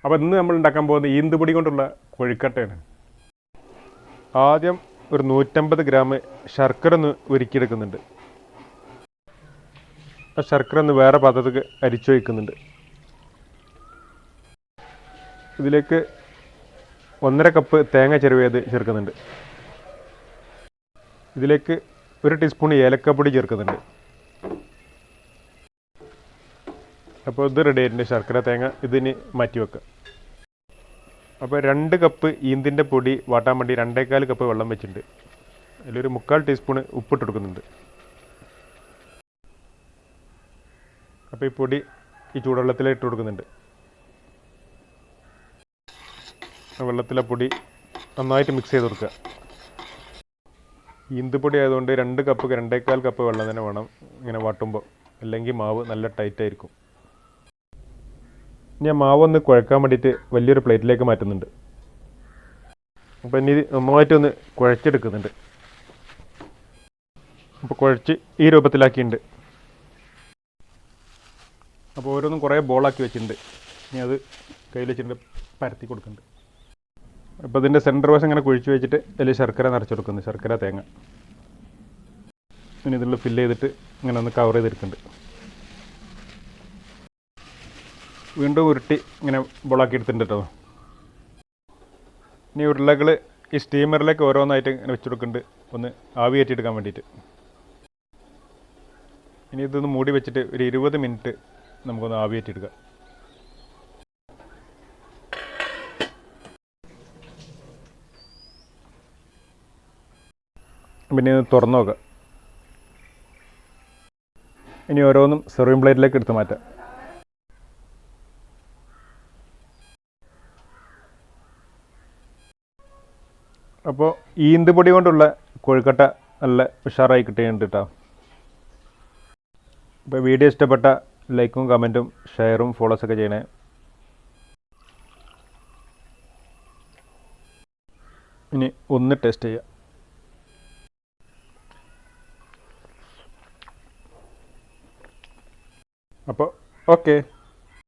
അപ്പോൾ ഇന്ന് നമ്മൾ ഉണ്ടാക്കാൻ പോകുന്നത് ഈന്തുപൊടി കൊണ്ടുള്ള കൊഴുക്കട്ടയാണ്. ആദ്യം ഒരു 150 ഗ്രാം ശർക്കര ഒന്ന് ഉരുക്കിയെടുക്കുന്നുണ്ട്. ആ ശർക്കര ഒന്ന് വേറെ പാത്രത്തേക്ക് അരിച്ചു വയ്ക്കുന്നുണ്ട്. ഇതിലേക്ക് 1.5 കപ്പ് തേങ്ങ ചിരവിയത് ചേർക്കുന്നുണ്ട്. ഇതിലേക്ക് 1 ടീസ്പൂൺ ഏലക്കപ്പൊടി ചേർക്കുന്നുണ്ട്. അപ്പോൾ ഇത് റെഡി ആയിട്ടുണ്ട്. ശർക്കര തേങ്ങ ഇതിന് മാറ്റി വെക്കുക. അപ്പോൾ 2 കപ്പ് ഈന്തിൻ്റെ പൊടി വാട്ടാൻ വേണ്ടി 2.25 കപ്പ് വെള്ളം വെച്ചിട്ടുണ്ട്. അതിലൊരു 3/4 ടീസ്പൂൺ ഉപ്പിട്ട് കൊടുക്കുന്നുണ്ട്. അപ്പോൾ ഈ പൊടി ഈ ചൂടുവെള്ളത്തിലിട്ട് കൊടുക്കുന്നുണ്ട്. വെള്ളത്തിലെ പൊടി നന്നായിട്ട് മിക്സ് ചെയ്ത് കൊടുക്കുക. ഈന്തുപൊടി ആയതുകൊണ്ട് 2 കപ്പ് 2.25 കപ്പ് വെള്ളം തന്നെ വേണം ഇങ്ങനെ വാട്ടുമ്പോൾ, അല്ലെങ്കിൽ മാവ് നല്ല ടൈറ്റായിരിക്കും. ഞാൻ മാവ് ഒന്ന് കുഴക്കാൻ വേണ്ടിയിട്ട് വലിയൊരു പ്ലേറ്റിലേക്ക് മാറ്റുന്നുണ്ട്. അപ്പോൾ ഇനി നന്നായിട്ടൊന്ന് കുഴച്ചെടുക്കുന്നുണ്ട്. അപ്പോൾ കുഴച്ച് ഈ രൂപത്തിലാക്കിയിട്ടുണ്ട്. അപ്പോൾ ഓരോന്നും കുറേ ബോളാക്കി വെച്ചിട്ടുണ്ട്. ഇനി അത് കയ്യിൽ വെച്ചിട്ട് പരത്തി കൊടുക്കുന്നുണ്ട്. അപ്പോൾ ഇതിൻ്റെ സെൻറ്റർ വശം ഇങ്ങനെ കുഴിച്ച് വെച്ചിട്ട് അതിൽ ശർക്കര നിറച്ച് കൊടുക്കുന്നു. ശർക്കര തേങ്ങ ഇനി ഇതിൽ ഫില്ല് ചെയ്തിട്ട് ഇങ്ങനെ ഒന്ന് കവർ ചെയ്തെടുക്കുന്നുണ്ട്. വീണ്ടും ഉരുട്ടി ഇങ്ങനെ ബോളാക്കി എടുത്തിട്ടുണ്ട് കേട്ടോ. ഇനി ഉരുളകൾ ഈ സ്റ്റീമറിലേക്ക് ഓരോന്നായിട്ട് ഇങ്ങനെ വെച്ച് കൊടുക്കുന്നുണ്ട്, ഒന്ന് ആവി കയറ്റിയെടുക്കാൻ വേണ്ടിയിട്ട്. ഇനി ഇതൊന്ന് മൂടി വെച്ചിട്ട് ഒരു 20 മിനിറ്റ് നമുക്കൊന്ന് ആവി കയറ്റിയെടുക്കാം. പിന്നെ തുറന്നു നോക്കാം. ഇനി ഓരോന്നും സെർവിങ് പ്ലേറ്റിലേക്ക് എടുത്ത് മാറ്റാം. അപ്പോൾ ഈന്തുപൊടി കൊണ്ടുള്ള കൊഴുക്കട്ട നല്ല ഉഷാറായി കിട്ടിയിട്ടുണ്ട് കേട്ടോ. അപ്പോൾ വീഡിയോ ഇഷ്ടപ്പെട്ട ലൈക്കും കമൻറ്റും ഷെയറും ഫോളോസൊക്കെ ചെയ്യണേ. ഇനി ഒന്ന് ടേസ്റ്റ് ചെയ്യാം. അപ്പോൾ ഓക്കെ.